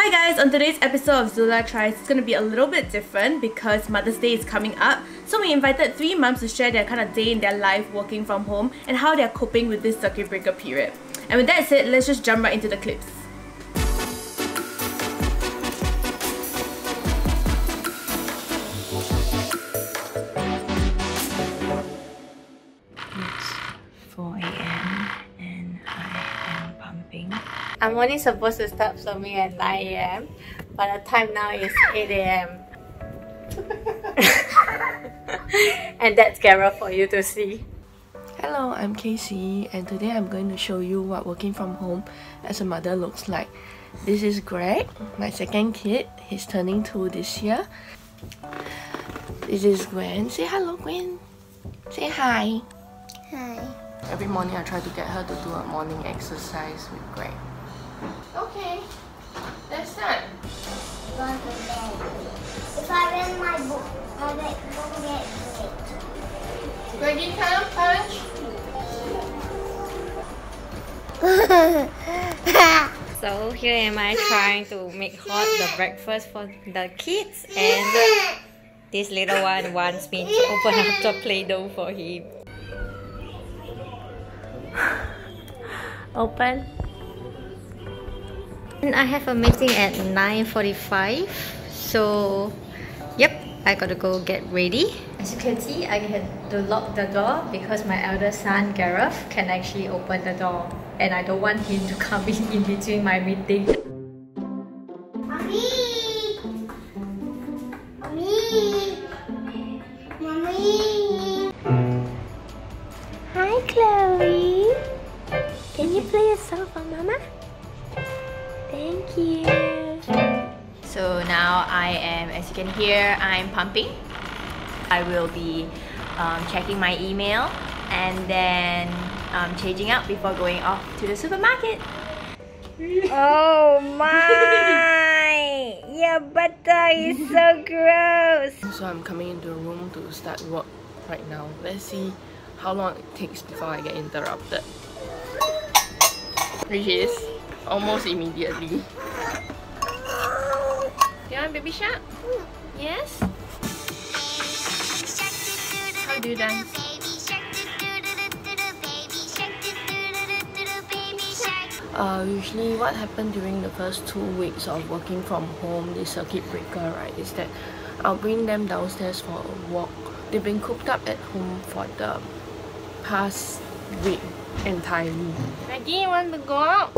Hi guys, on today's episode of ZULA Tries, it's going to be a little bit different because Mother's Day is coming up. So we invited 3 mums to share their kind of day in their life working from home and how they're coping with this circuit breaker period. And with that said, let's just jump right into the clips. It's 4 AM and I am pumping. I'm only supposed to start filming at 9 AM, but the time now is 8 AM. And that's camera for you to see. Hello, I'm KAYCE and today I'm going to show you what working from home as a mother looks like. This is Greg, my second kid. He's turning 2 this year. This is Gwen. Say hello, Gwen. Say hi. Hi. Every morning I try to get her to do a morning exercise with Greg. Okay, let's start. If I read my book, I won't get late. Greggy, come, punch. So here am I trying to make hot the breakfast for the kids, and this little one wants me to open up the Play-Doh for him. Open. And I have a meeting at 9:45, so yep, I gotta go get ready. As you can see, I had to lock the door because my elder son Gareth can actually open the door, and I don't want him to come in between my meeting. Mommy! Mommy! Mommy! Hi Chloe! Can you play a song for Mama? Thank you! So now I am, as you can hear, I'm pumping. I will be checking my email and then changing out before going off to the supermarket. Oh my! Your butter is so gross! So I'm coming into a room to start work right now. Let's see how long it takes before I get interrupted. Which is almost immediately. You want baby shark? Yes? How do you dance? Usually what happened during the first 2 weeks of working from home, this circuit breaker, right, is that I'll bring them downstairs for a walk. They've been cooped up at home for the past week entirely. Maggie, you want to go out?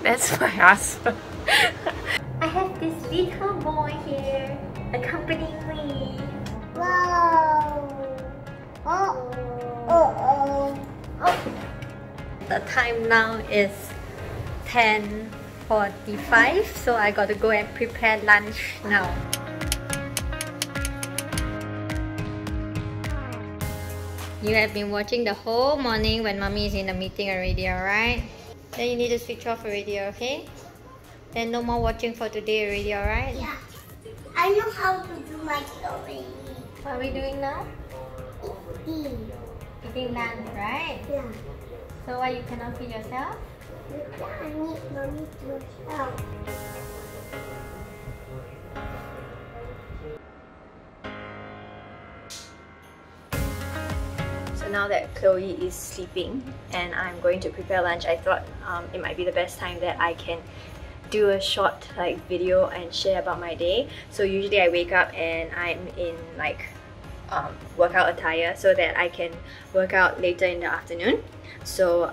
That's my husband. I have this little boy here accompanying me. Wow! Oh! Oh! Oh! The time now is 10:45, so I gotta go and prepare lunch now. You have been watching the whole morning when mommy is in the meeting already, alright? Then you need to switch off already, okay? Then no more watching for today already, alright? Yeah. I know how to do my story. What are we doing now? Eating. Eating lunch, right? Yeah. So why you cannot feed yourself? I need mommy to help. So now that Chloe is sleeping and I'm going to prepare lunch, I thought it might be the best time that I can do a short video and share about my day. So usually I wake up and I'm in workout attire so that I can work out later in the afternoon. So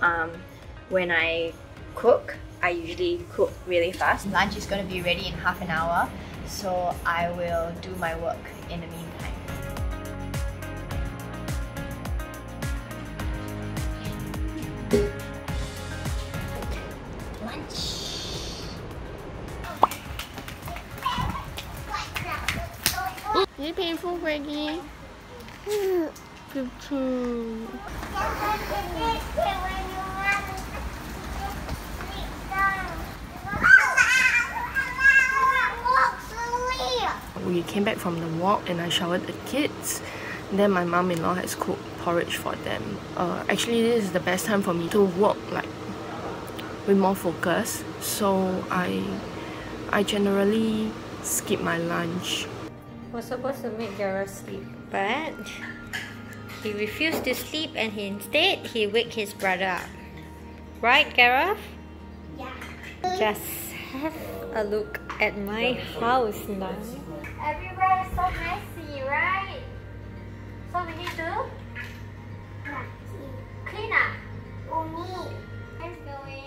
when I cook, I usually cook really fast. Lunch is going to be ready in half an hour, so I will do my work in the meantime. Is it painful, Greggy? Good too. We came back from the walk and I showered the kids. Then my mom-in-law has cooked porridge for them. Actually, this is the best time for me to work, like with more focus. So I generally skip my lunch. We're supposed to make Gareth sleep, but he refused to sleep and instead he waked his brother up. Right, Gareth? Yeah. Just have a look at my house now. Everywhere is so messy, right? So we need to clean up. Let's go in.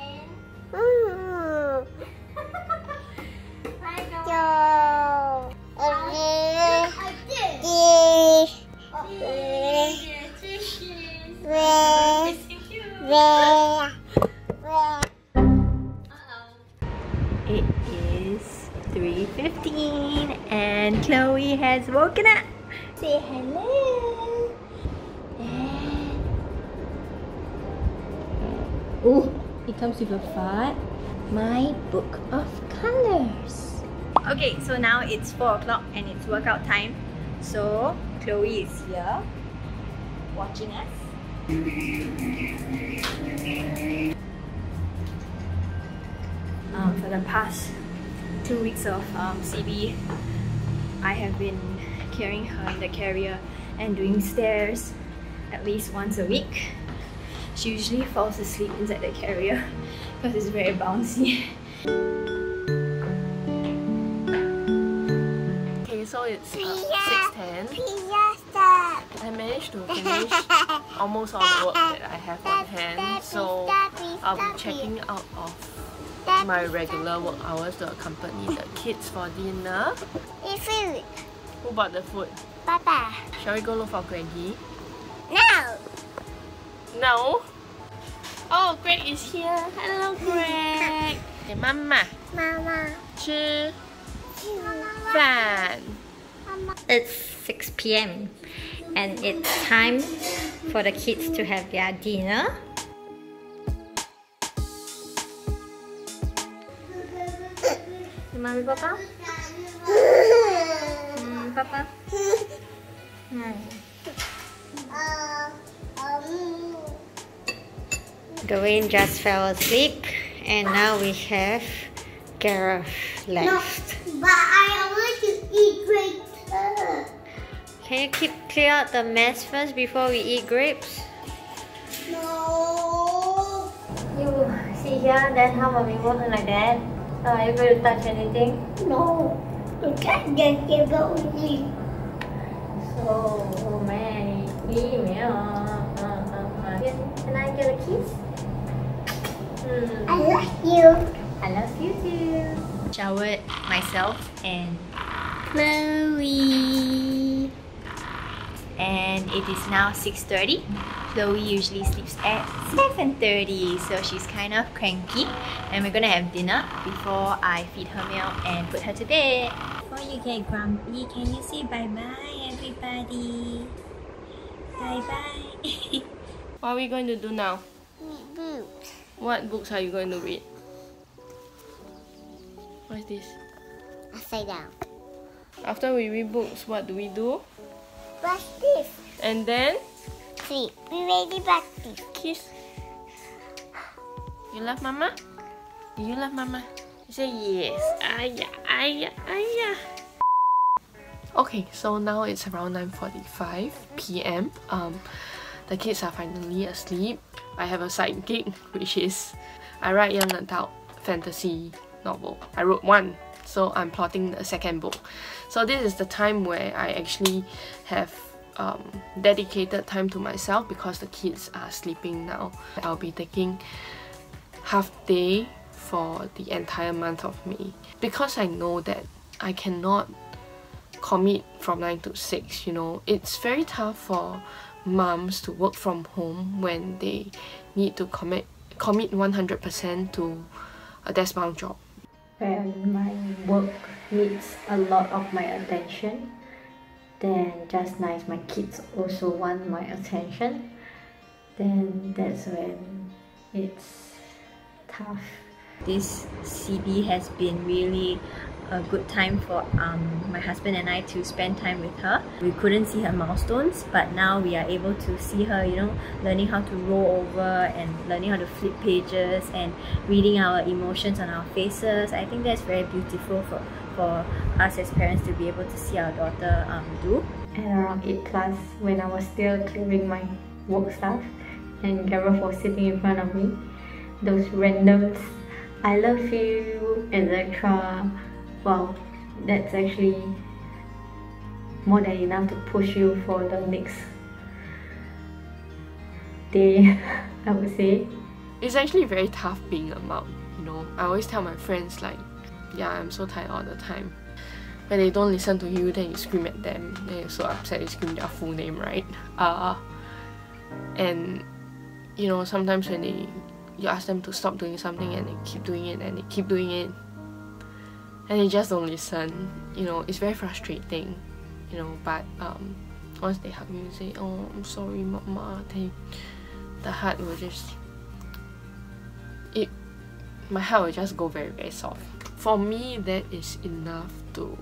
It is 3:15 and Chloe has woken up. Say hello. And oh, it comes with a fart. My book of colors. Okay, so now it's 4 o'clock and it's workout time. So Chloe is here watching us. For the past 2 weeks of CB, I have been carrying her in the carrier and doing stairs at least once a week. She usually falls asleep inside the carrier because it's very bouncy. Okay, so it's 6:10. I managed to finish almost all the work that I have on hand, so I'll be checking out of my regular work hours to accompany the kids for dinner. Eat food. Who bought the food? Papa. Shall we go look for Greggy? No. No? Oh, Greg is here. Hello, Greg. Okay, Mama. Mama. 吃饭. It's 6 p.m. and it's time for the kids to have their dinner. Mommy, Papa? Papa? Dwayne just fell asleep and now we have Gareth left. No, but I want to eat grapes. Can you clear out the mess first before we eat grapes? No. You sit here, then how about we walk like that? Are you going to touch anything? No. You can't just give it away. So many emails. Can I get a kiss? I love you. I love you too. Showered myself and Chloe. And it is now 6:30. Chloe usually sleeps at 7:30, so she's kind of cranky. And we're gonna have dinner before I feed her meal and put her to bed. Before you get grumpy, can you say bye-bye, everybody? Bye-bye. What are we going to do now? Read books. What books are you going to read? What is this? Upside down. After we read books, what do we do? Brush teeth. And then See, we ready brush teeth. kiss. You love Mama? Do you love Mama? You say yes. Aya, aya, aya. Okay, so now it's around 9:45 p.m. The kids are finally asleep. I have a side gig, which is I write young adult fantasy novel. I wrote one, so I'm plotting the second book. So this is the time where I actually have dedicated time to myself because the kids are sleeping now. I'll be taking half day for the entire month of May because I know that I cannot commit from 9 to 6, you know. It's very tough for moms to work from home when they need to commit 100% to a desk-bound job. When my work needs a lot of my attention, then just nice my kids also want my attention, then that's when it's tough This CB has been really a good time for my husband and I to spend time with her. We couldn't see her milestones, but now we are able to see her, you know, learning how to roll over and learning how to flip pages and reading our emotions on our faces. I think that's very beautiful for us as parents to be able to see our daughter do. At around 8+, when I was still clearing my work stuff and Gareth was sitting in front of me, those randoms, I love you, etc. Wow, that's actually more than enough to push you for the next day, I would say. It's actually very tough being a mom, you know. I always tell my friends like, yeah, I'm so tired all the time. When they don't listen to you, then you scream at them. Then you're so upset, you scream their full name, right? And you know, sometimes when you ask them to stop doing something and they keep doing it and they keep doing it, and they just don't listen, you know, it's very frustrating, you know. But once they hug you and say, oh, I'm sorry, mama, then the heart will just, my heart will just go very, very soft. For me, that is enough to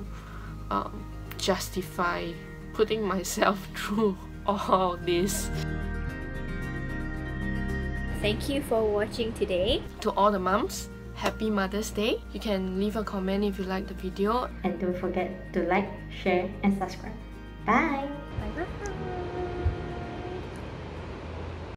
justify putting myself through all this. Thank you for watching today. To all the moms, happy Mother's Day. You can leave a comment if you like the video. And don't forget to like, share and subscribe. Bye! Bye bye!